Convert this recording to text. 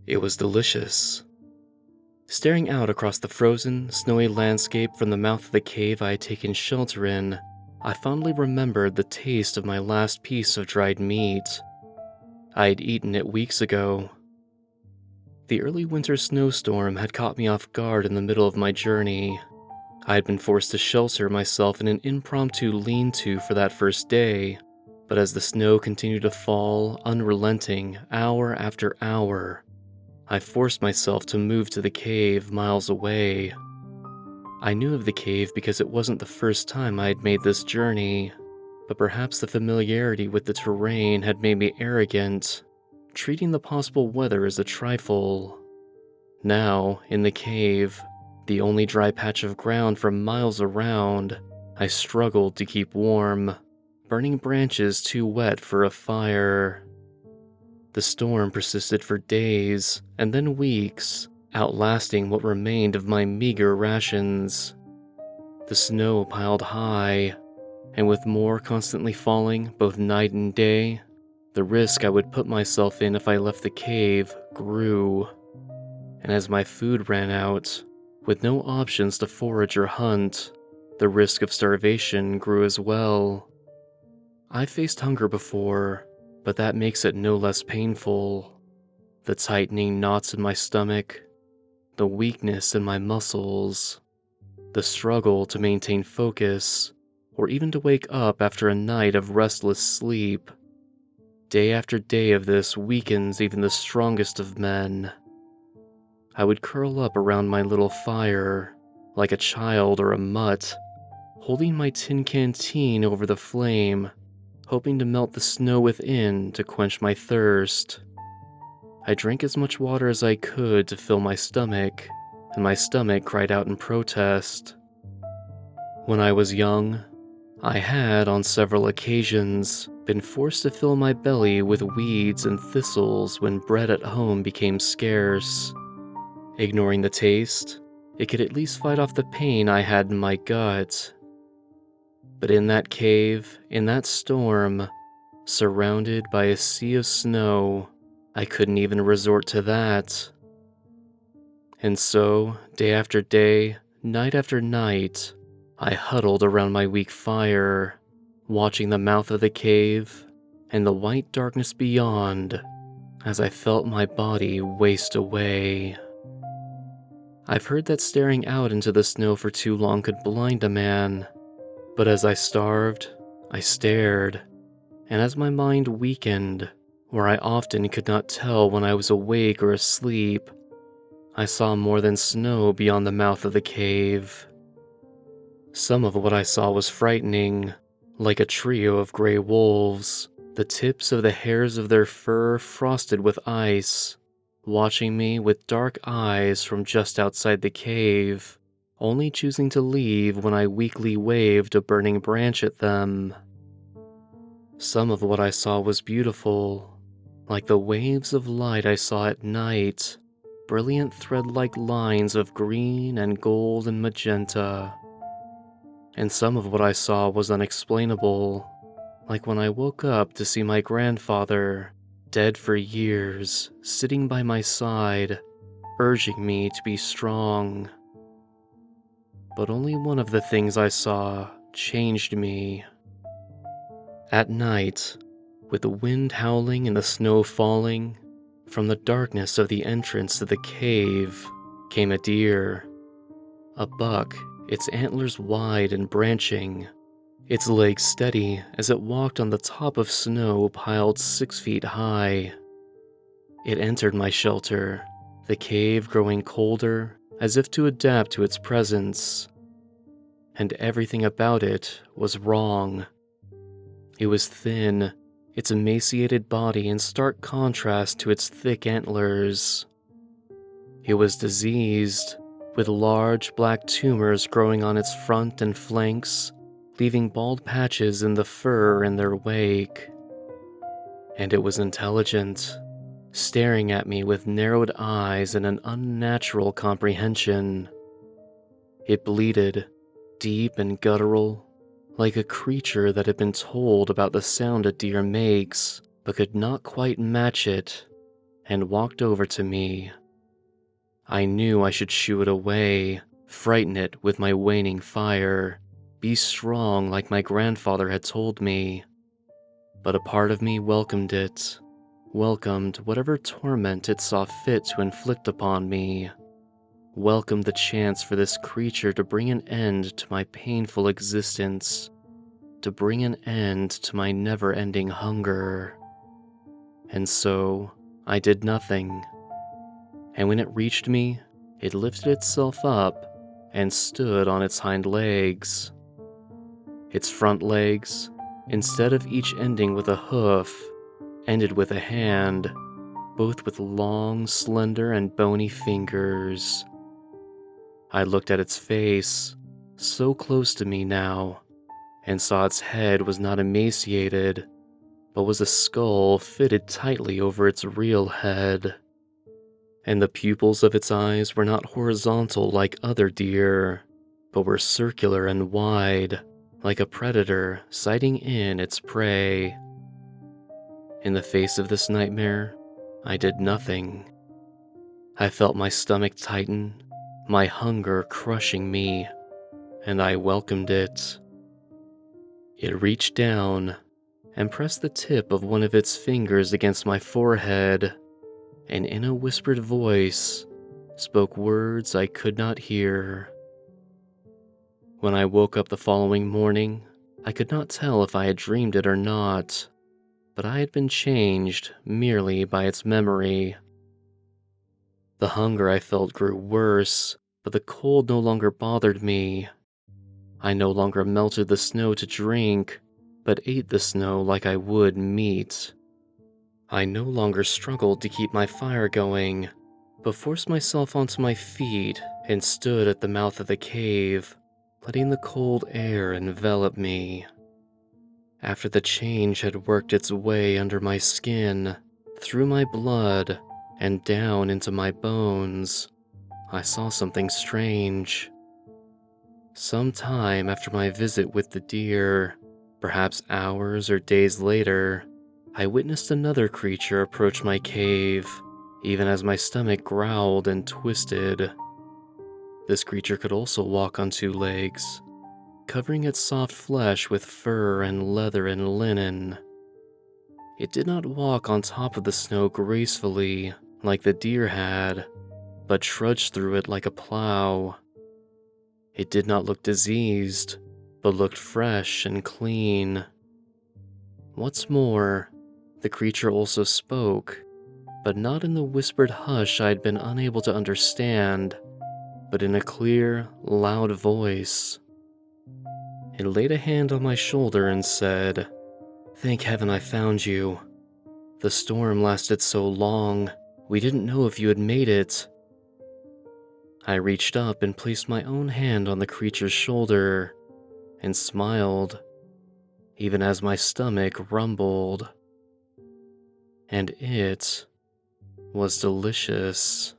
It was delicious. Staring out across the frozen, snowy landscape from the mouth of the cave I had taken shelter in, I fondly remembered the taste of my last piece of dried meat. I had eaten it weeks ago. The early winter snowstorm had caught me off guard in the middle of my journey. I had been forced to shelter myself in an impromptu lean-to for that first day, but as the snow continued to fall, unrelenting, hour after hour, I forced myself to move to the cave miles away. I knew of the cave because it wasn't the first time I had made this journey, but perhaps the familiarity with the terrain had made me arrogant, treating the possible weather as a trifle. Now, in the cave, the only dry patch of ground for miles around, I struggled to keep warm, burning branches too wet for a fire. The storm persisted for days, and then weeks, outlasting what remained of my meager rations. The snow piled high, and with more constantly falling both night and day, the risk I would put myself in if I left the cave grew. And as my food ran out, with no options to forage or hunt, the risk of starvation grew as well. I faced hunger before, but that makes it no less painful. The tightening knots in my stomach, the weakness in my muscles, the struggle to maintain focus, or even to wake up after a night of restless sleep. Day after day of this weakens even the strongest of men. I would curl up around my little fire, like a child or a mutt, holding my tin canteen over the flame, hoping to melt the snow within to quench my thirst. I drank as much water as I could to fill my stomach, and my stomach cried out in protest. When I was young, I had, on several occasions, been forced to fill my belly with weeds and thistles when bread at home became scarce. Ignoring the taste, it could at least fight off the pain I had in my gut. But in that cave, in that storm, surrounded by a sea of snow, I couldn't even resort to that. And so, day after day, night after night, I huddled around my weak fire, watching the mouth of the cave and the white darkness beyond as I felt my body waste away. I've heard that staring out into the snow for too long could blind a man, but as I starved, I stared, and as my mind weakened, where I often could not tell when I was awake or asleep, I saw more than snow beyond the mouth of the cave. Some of what I saw was frightening, like a trio of gray wolves, the tips of the hairs of their fur frosted with ice, watching me with dark eyes from just outside the cave, only choosing to leave when I weakly waved a burning branch at them. Some of what I saw was beautiful, like the waves of light I saw at night, brilliant thread-like lines of green and gold and magenta. And some of what I saw was unexplainable, like when I woke up to see my grandfather, dead for years, sitting by my side, urging me to be strong. But only one of the things I saw changed me. At night, with the wind howling and the snow falling, from the darkness of the entrance to the cave came a deer. A buck, its antlers wide and branching, its legs steady as it walked on the top of snow piled 6 feet high. It entered my shelter, the cave growing colder as if to adapt to its presence. And everything about it was wrong. It was thin, its emaciated body in stark contrast to its thick antlers. It was diseased, with large black tumors growing on its front and flanks, leaving bald patches in the fur in their wake. And it was intelligent, staring at me with narrowed eyes and an unnatural comprehension. It bleated, deep and guttural, like a creature that had been told about the sound a deer makes, but could not quite match it, and walked over to me. I knew I should shoo it away, frighten it with my waning fire, be strong like my grandfather had told me. But a part of me welcomed it, welcomed whatever torment it saw fit to inflict upon me, welcomed the chance for this creature to bring an end to my painful existence, to bring an end to my never-ending hunger. And so, I did nothing. And when it reached me, it lifted itself up and stood on its hind legs. Its front legs, instead of each ending with a hoof, ended with a hand, both with long, slender, and bony fingers. I looked at its face, so close to me now, and saw its head was not emaciated, but was a skull fitted tightly over its real head. And the pupils of its eyes were not horizontal like other deer, but were circular and wide, like a predator sighting in its prey. In the face of this nightmare, I did nothing. I felt my stomach tighten, my hunger crushing me, and I welcomed it. It reached down and pressed the tip of one of its fingers against my forehead, and in a whispered voice, spoke words I could not hear. When I woke up the following morning, I could not tell if I had dreamed it or not, but I had been changed merely by its memory. The hunger I felt grew worse, but the cold no longer bothered me. I no longer melted the snow to drink, but ate the snow like I would meat. I no longer struggled to keep my fire going, but forced myself onto my feet and stood at the mouth of the cave, letting the cold air envelop me. After the change had worked its way under my skin, through my blood, and down into my bones, I saw something strange. Some time after my visit with the deer, perhaps hours or days later, I witnessed another creature approach my cave, even as my stomach growled and twisted. This creature could also walk on two legs, covering its soft flesh with fur and leather and linen. It did not walk on top of the snow gracefully, like the deer had, but trudged through it like a plow. It did not look diseased, but looked fresh and clean. What's more, the creature also spoke, but not in the whispered hush I had been unable to understand, but in a clear, loud voice. It laid a hand on my shoulder and said, "Thank heaven I found you. The storm lasted so long, we didn't know if you had made it." I reached up and placed my own hand on the creature's shoulder, and smiled, even as my stomach rumbled. And it was delicious.